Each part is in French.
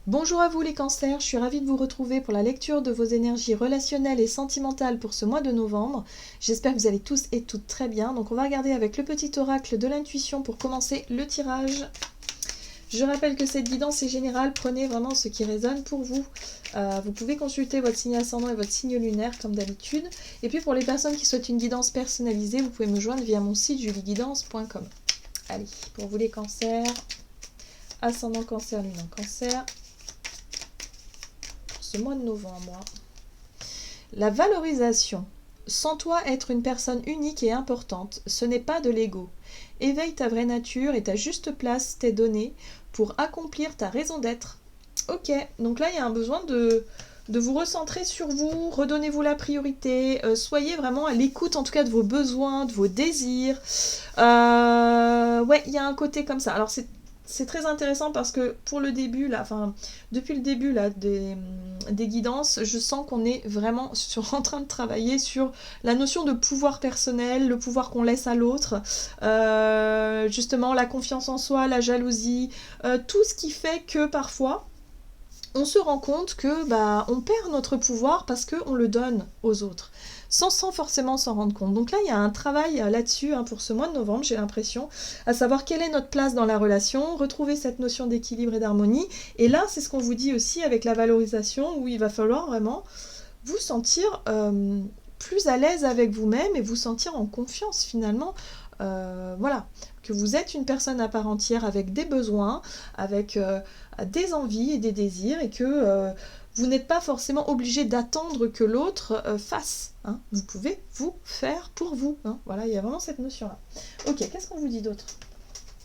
Bonjour à vous les cancers, je suis ravie de vous retrouver pour la lecture de vos énergies relationnelles et sentimentales pour ce mois de novembre. J'espère que vous allez tous et toutes très bien. Donc on va regarder avec le petit oracle de l'intuition pour commencer le tirage. Je rappelle que cette guidance est générale, prenez vraiment ce qui résonne pour vous. Vous pouvez consulter votre signe ascendant et votre signe lunaire comme d'habitude. Et puis pour les personnes qui souhaitent une guidance personnalisée, vous pouvez me joindre via mon site julieguidance.com. Allez, pour vous les cancers, ascendant cancer, lune en cancer, ce mois de novembre. La valorisation. Sans toi être une personne unique et importante, ce n'est pas de l'ego. Éveille ta vraie nature et ta juste place t'est donnée pour accomplir ta raison d'être. Ok, donc là il y a un besoin de vous recentrer sur vous, redonnez-vous la priorité, soyez vraiment à l'écoute en tout cas de vos besoins, de vos désirs. Ouais, il y a un côté comme ça. Alors c'est très intéressant parce que pour le début, là, enfin, depuis le début là, des guidances, je sens qu'on est vraiment en train de travailler sur la notion de pouvoir personnel, le pouvoir qu'on laisse à l'autre, justement la confiance en soi, la jalousie, tout ce qui fait que parfois, on se rend compte que on perd notre pouvoir parce qu'on le donne aux autres, sans forcément s'en rendre compte. Donc là, il y a un travail là-dessus pour ce mois de novembre, j'ai l'impression, à savoir quelle est notre place dans la relation, retrouver cette notion d'équilibre et d'harmonie. Et là, c'est ce qu'on vous dit aussi avec la valorisation, où il va falloir vraiment vous sentir plus à l'aise avec vous-même et vous sentir en confiance finalement. Voilà, que vous êtes une personne à part entière avec des besoins, avec des envies et des désirs, et que vous n'êtes pas forcément obligé d'attendre que l'autre fasse. Vous pouvez vous faire pour vous. Voilà, il y a vraiment cette notion-là. Ok, qu'est-ce qu'on vous dit d'autre?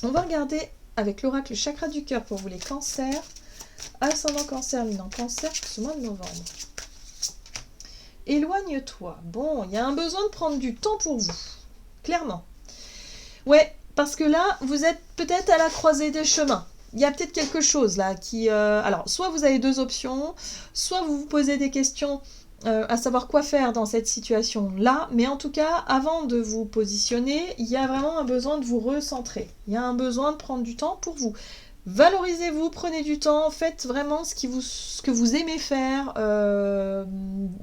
On va regarder avec l'oracle chakra du cœur pour vous les cancers. Ascendant cancer, lune en cancer pour ce mois de novembre. Éloigne-toi. Bon, il y a un besoin de prendre du temps pour vous. Clairement. Ouais, parce que là, vous êtes peut-être à la croisée des chemins. Il y a peut-être quelque chose là qui... Alors, soit vous avez deux options, soit vous vous posez des questions à savoir quoi faire dans cette situation-là. Mais en tout cas, avant de vous positionner, il y a vraiment un besoin de vous recentrer. Il y a un besoin de prendre du temps pour vous. Valorisez-vous, prenez du temps, faites vraiment ce que vous aimez faire.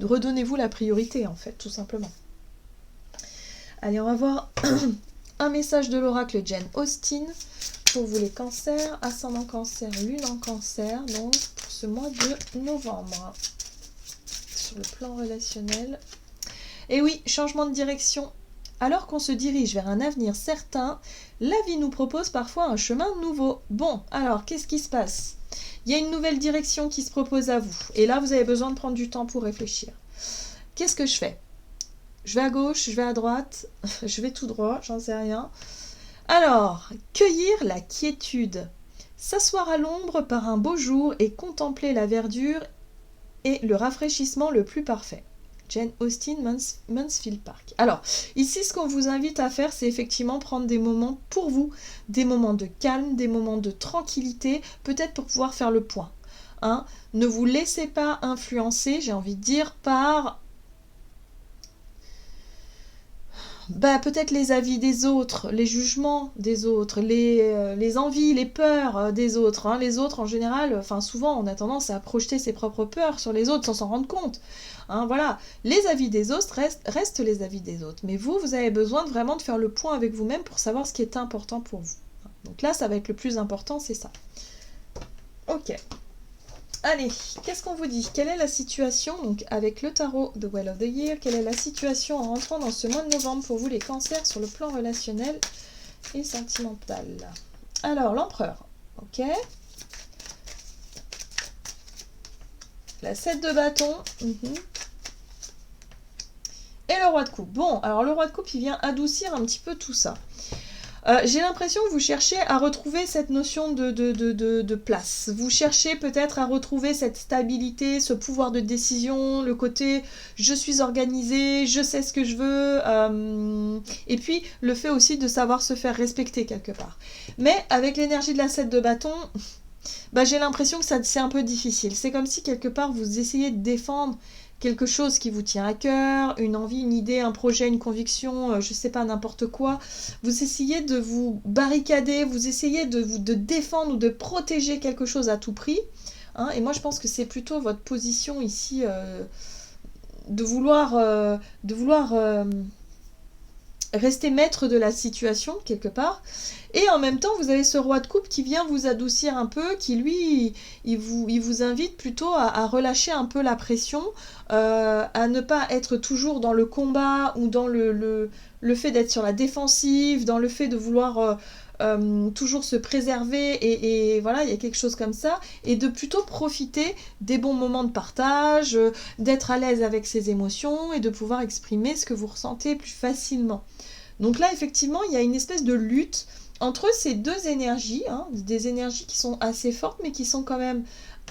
Redonnez-vous la priorité, en fait, tout simplement. Allez, on va voir un message de l'oracle Jane Austen pour vous les cancers, ascendant cancer, lune en cancer, donc pour ce mois de novembre. Sur le plan relationnel. Et oui, changement de direction. Alors qu'on se dirige vers un avenir certain, la vie nous propose parfois un chemin nouveau. Bon, alors, qu'est-ce qui se passe? Il y a une nouvelle direction qui se propose à vous. Et là, vous avez besoin de prendre du temps pour réfléchir. Qu'est-ce que je fais? Je vais à gauche, je vais à droite, je vais tout droit, j'en sais rien. Alors, cueillir la quiétude. S'asseoir à l'ombre par un beau jour et contempler la verdure est le rafraîchissement le plus parfait. Jane Austen, Mansfield Park. Alors, ici, ce qu'on vous invite à faire, c'est effectivement prendre des moments pour vous, des moments de calme, des moments de tranquillité, peut-être pour pouvoir faire le point. Ne vous laissez pas influencer, j'ai envie de dire, par... peut-être les avis des autres, les jugements des autres, les envies, les peurs des autres. Les autres, en général, souvent, on a tendance à projeter ses propres peurs sur les autres sans s'en rendre compte. Voilà, les avis des autres restent les avis des autres. Mais vous avez besoin vraiment de faire le point avec vous-même pour savoir ce qui est important pour vous. Donc là, ça va être le plus important, c'est ça. Ok. Allez, qu'est-ce qu'on vous dit? Quelle est la situation, donc avec le tarot de Well of the Year, quelle est la situation en rentrant dans ce mois de novembre pour vous les cancers sur le plan relationnel et sentimental? Alors, l'empereur, ok. La 7 de bâton, et le roi de coupe. Bon, alors le roi de coupe, il vient adoucir un petit peu tout ça. J'ai l'impression que vous cherchez à retrouver cette notion de place. Vous cherchez peut-être à retrouver cette stabilité, ce pouvoir de décision, le côté je suis organisée, je sais ce que je veux, et puis le fait aussi de savoir se faire respecter quelque part. Mais avec l'énergie de la 7 de bâton, j'ai l'impression que c'est un peu difficile. C'est comme si quelque part vous essayez de défendre quelque chose qui vous tient à cœur, une envie, une idée, un projet, une conviction, je sais pas, n'importe quoi. Vous essayez de vous barricader, vous essayez de défendre ou de protéger quelque chose à tout prix, hein. Et moi je pense que c'est plutôt votre position ici de vouloir rester maître de la situation quelque part. Et en même temps, vous avez ce roi de coupe qui vient vous adoucir un peu, qui lui, il vous invite plutôt à relâcher un peu la pression, à ne pas être toujours dans le combat ou dans le fait d'être sur la défensive, dans le fait de vouloir toujours se préserver et voilà, il y a quelque chose comme ça, et de plutôt profiter des bons moments de partage, d'être à l'aise avec ses émotions et de pouvoir exprimer ce que vous ressentez plus facilement. Donc là, effectivement, il y a une espèce de lutte entre ces deux énergies, hein, des énergies qui sont assez fortes, mais qui sont quand même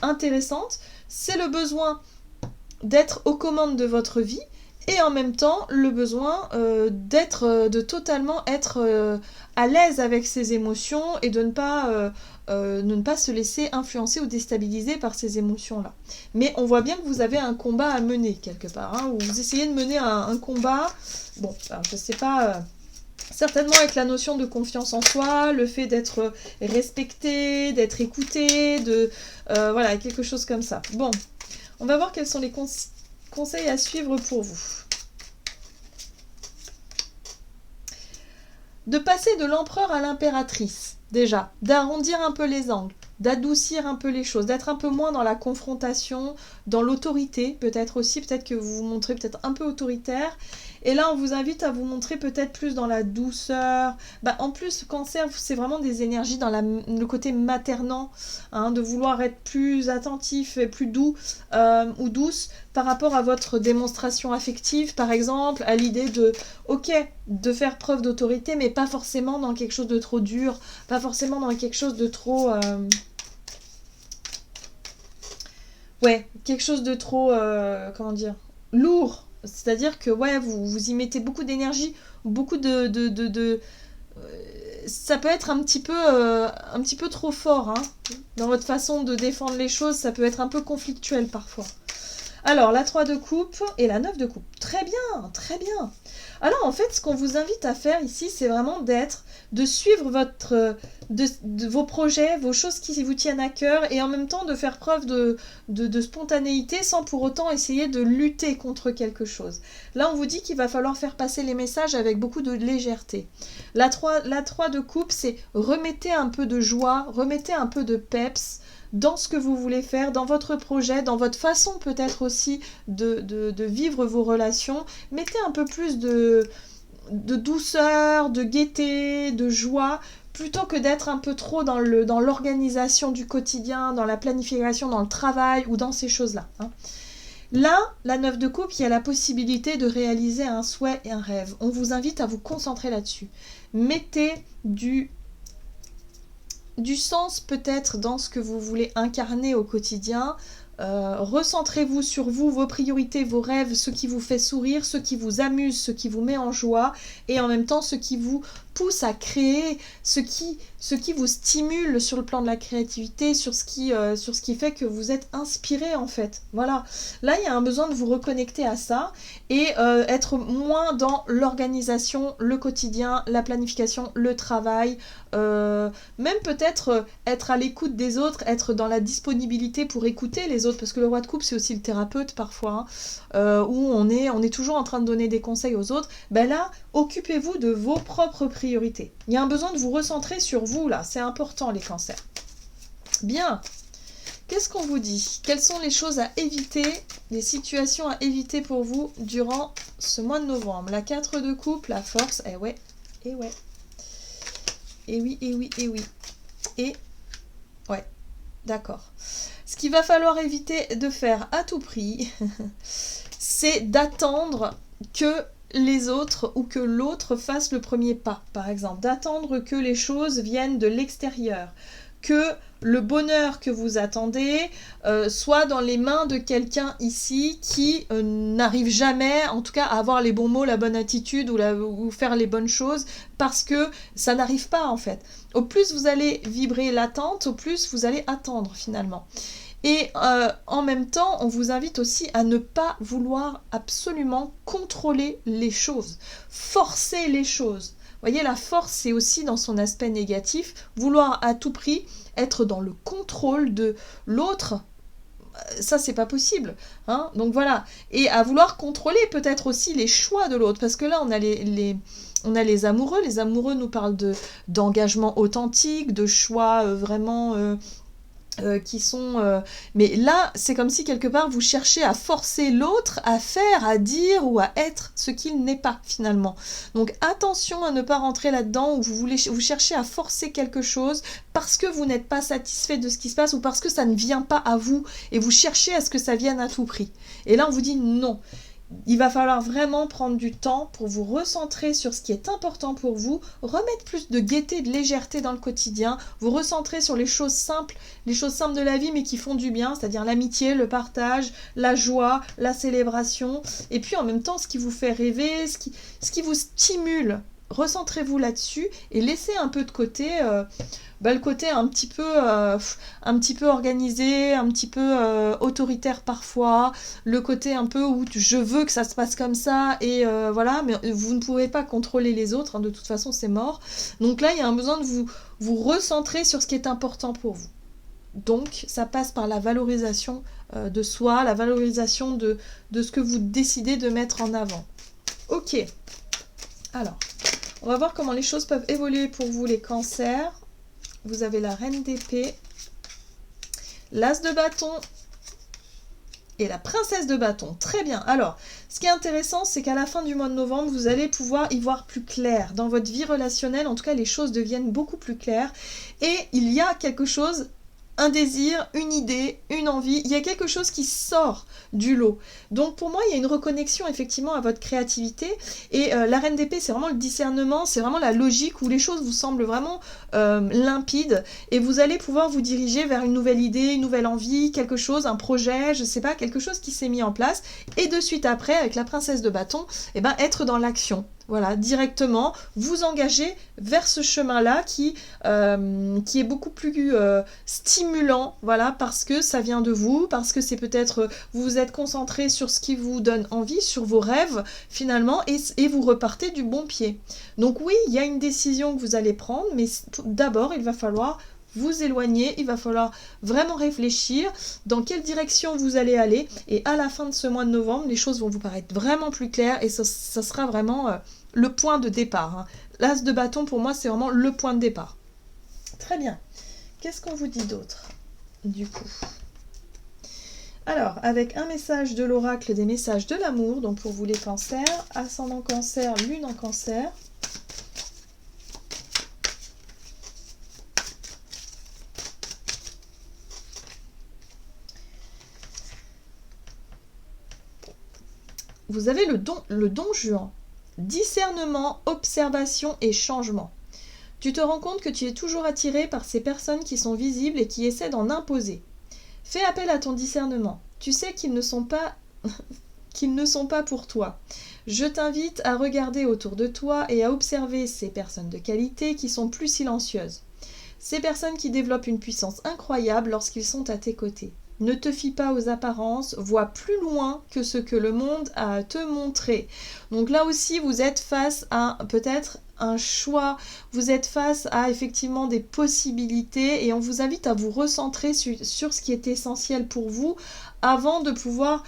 intéressantes. C'est le besoin d'être aux commandes de votre vie, et en même temps, le besoin de totalement être à l'aise avec ses émotions et de ne pas se laisser influencer ou déstabiliser par ces émotions-là. Mais on voit bien que vous avez un combat à mener quelque part, hein, où vous essayez de mener un combat. Bon, alors je sais pas, certainement avec la notion de confiance en soi, le fait d'être respecté, d'être écouté, voilà, quelque chose comme ça. Bon, on va voir quels sont les conseils à suivre pour vous. De passer de l'empereur à l'impératrice, déjà, d'arrondir un peu les angles, d'adoucir un peu les choses, d'être un peu moins dans la confrontation, dans l'autorité, peut-être aussi, peut-être que vous vous montrez peut-être un peu autoritaire. Et là, on vous invite à vous montrer peut-être plus dans la douceur. En plus, Cancer, c'est vraiment des énergies dans le côté maternant, hein, de vouloir être plus attentif et plus doux ou douce par rapport à votre démonstration affective, par exemple, à l'idée de faire preuve d'autorité, mais pas forcément dans quelque chose de trop dur, pas forcément dans quelque chose de trop... quelque chose de trop, comment dire, lourd. C'est-à-dire que vous y mettez beaucoup d'énergie, beaucoup ça peut être un petit peu trop fort, hein. Dans votre façon de défendre les choses, ça peut être un peu conflictuel parfois. Alors, la 3 de coupe et la 9 de coupe. Très bien, très bien. Alors, en fait, ce qu'on vous invite à faire ici, c'est vraiment de suivre vos projets, vos choses qui vous tiennent à cœur, et en même temps de faire preuve de spontanéité sans pour autant essayer de lutter contre quelque chose. Là, on vous dit qu'il va falloir faire passer les messages avec beaucoup de légèreté. La 3 de coupe, c'est remettez un peu de joie, remettez un peu de peps dans ce que vous voulez faire, dans votre projet, dans votre façon peut-être aussi de vivre vos relations. Mettez un peu plus de douceur, de gaieté, de joie, plutôt que d'être un peu trop dans l'organisation du quotidien, dans la planification, dans le travail ou dans ces choses-là, hein. Là, la 9 de coupe, il y a la possibilité de réaliser un souhait et un rêve. On vous invite à vous concentrer là-dessus. Mettez du sens peut-être dans ce que vous voulez incarner au quotidien. Recentrez-vous sur vous, vos priorités, vos rêves, ce qui vous fait sourire, ce qui vous amuse, ce qui vous met en joie, et en même temps ce qui vous pousse à créer, ce qui vous stimule sur le plan de la créativité, sur ce qui fait que vous êtes inspiré en fait. Voilà. Là, il y a un besoin de vous reconnecter à ça et être moins dans l'organisation, le quotidien, la planification, le travail, même peut-être être à l'écoute des autres, être dans la disponibilité pour écouter les autres, parce que le roi de coupe, c'est aussi le thérapeute parfois, hein, où on est toujours en train de donner des conseils aux autres. Là, occupez-vous de vos propres priorités. Il y a un besoin de vous recentrer sur vous, là. C'est important, les cancers. Bien. Qu'est-ce qu'on vous dit? Quelles sont les choses à éviter, les situations à éviter pour vous durant ce mois de novembre? La 4 de coupe, la force, et oui. Ouais, d'accord. Ce qu'il va falloir éviter de faire à tout prix, c'est d'attendre que les autres ou que l'autre fasse le premier pas, par exemple. D'attendre que les choses viennent de l'extérieur. Que le bonheur que vous attendez soit dans les mains de quelqu'un ici qui n'arrive jamais, en tout cas, à avoir les bons mots, la bonne attitude ou faire les bonnes choses, parce que ça n'arrive pas en fait. Au plus vous allez vibrer l'attente, au plus vous allez attendre finalement. Et en même temps, on vous invite aussi à ne pas vouloir absolument contrôler les choses, forcer les choses. Vous voyez, la force, c'est aussi dans son aspect négatif, vouloir à tout prix être dans le contrôle de l'autre ça c'est pas possible, hein. Donc voilà, et à vouloir contrôler peut-être aussi les choix de l'autre, parce que là on a on a les amoureux nous parlent d'engagement authentique, de choix vraiment qui sont... Mais là, c'est comme si quelque part vous cherchez à forcer l'autre à faire, à dire ou à être ce qu'il n'est pas finalement. Donc attention à ne pas rentrer là-dedans où vous cherchez à forcer quelque chose parce que vous n'êtes pas satisfait de ce qui se passe ou parce que ça ne vient pas à vous et vous cherchez à ce que ça vienne à tout prix. Et là, on vous dit non. Il va falloir vraiment prendre du temps pour vous recentrer sur ce qui est important pour vous, remettre plus de gaieté, de légèreté dans le quotidien, vous recentrer sur les choses simples de la vie mais qui font du bien, c'est-à-dire l'amitié, le partage, la joie, la célébration, et puis en même temps ce qui vous fait rêver, ce qui vous stimule. Recentrez-vous là-dessus et laissez un peu de côté le côté un petit peu organisé, un petit peu autoritaire parfois, le côté un peu où je veux que ça se passe comme ça et voilà, mais vous ne pouvez pas contrôler les autres, hein, de toute façon c'est mort. Donc là il y a un besoin de vous recentrer sur ce qui est important pour vous. Donc ça passe par la valorisation de soi, la valorisation de ce que vous décidez de mettre en avant. Ok, alors on va voir comment les choses peuvent évoluer pour vous les cancers. Vous avez la reine d'épée, l'as de bâton et la princesse de bâton. Très bien. Alors, ce qui est intéressant, c'est qu'à la fin du mois de novembre, vous allez pouvoir y voir plus clair. Dans votre vie relationnelle, en tout cas, les choses deviennent beaucoup plus claires. Et il y a quelque chose, un désir, une idée, une envie. Il y a quelque chose qui sort du lot. Donc pour moi, il y a une reconnexion effectivement à votre créativité. Et la reine d'épée, c'est vraiment le discernement, c'est vraiment la logique où les choses vous semblent vraiment limpides. Et vous allez pouvoir vous diriger vers une nouvelle idée, une nouvelle envie, quelque chose, un projet, je sais pas, quelque chose qui s'est mis en place. Et de suite après, avec la princesse de bâton, eh ben, être dans l'action. Voilà, directement, vous engagez vers ce chemin-là qui est beaucoup plus stimulant, voilà, parce que ça vient de vous, parce que c'est peut-être, vous vous êtes concentré sur ce qui vous donne envie, sur vos rêves, finalement, et vous repartez du bon pied. Donc oui, il y a une décision que vous allez prendre, mais d'abord, il va falloir vous éloigner, il va falloir vraiment réfléchir dans quelle direction vous allez aller, et à la fin de ce mois de novembre, les choses vont vous paraître vraiment plus claires, et ça sera vraiment le point de départ, hein. L'as de bâton, pour moi, c'est vraiment le point de départ. Très bien. Qu'est-ce qu'on vous dit d'autre, du coup ? Alors, avec un message de l'oracle des messages de l'amour, donc pour vous les cancers, ascendant cancer, lune en cancer. Vous avez le don Juan. Discernement, observation et changement. Tu te rends compte que tu es toujours attiré par ces personnes qui sont visibles et qui essaient d'en imposer. Fais appel à ton discernement. Tu sais qu'ils ne sont pas pour toi. Je t'invite à regarder autour de toi et à observer ces personnes de qualité qui sont plus silencieuses. Ces personnes qui développent une puissance incroyable lorsqu'ils sont à tes côtés. Ne te fie pas aux apparences, vois plus loin que ce que le monde a à te montrer. Donc là aussi, vous êtes face à peut-être un choix, vous êtes face à effectivement des possibilités et on vous invite à vous recentrer sur ce qui est essentiel pour vous avant de pouvoir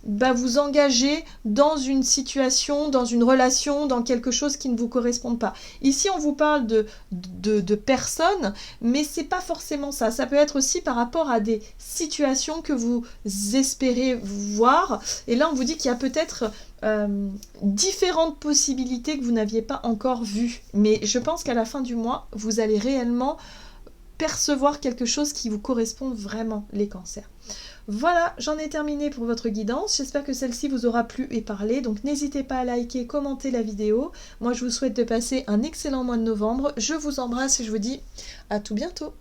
vous engager dans une situation, dans une relation, dans quelque chose qui ne vous correspond pas. Ici, on vous parle de personnes, mais c'est pas forcément ça. Ça peut être aussi par rapport à des situations que vous espérez voir. Et là, on vous dit qu'il y a peut-être différentes possibilités que vous n'aviez pas encore vues. Mais je pense qu'à la fin du mois, vous allez réellement percevoir quelque chose qui vous correspond vraiment, les cancers. Voilà, j'en ai terminé pour votre guidance. J'espère que celle-ci vous aura plu et parlé. Donc n'hésitez pas à liker, commenter la vidéo. Moi, je vous souhaite de passer un excellent mois de novembre. Je vous embrasse et je vous dis à tout bientôt.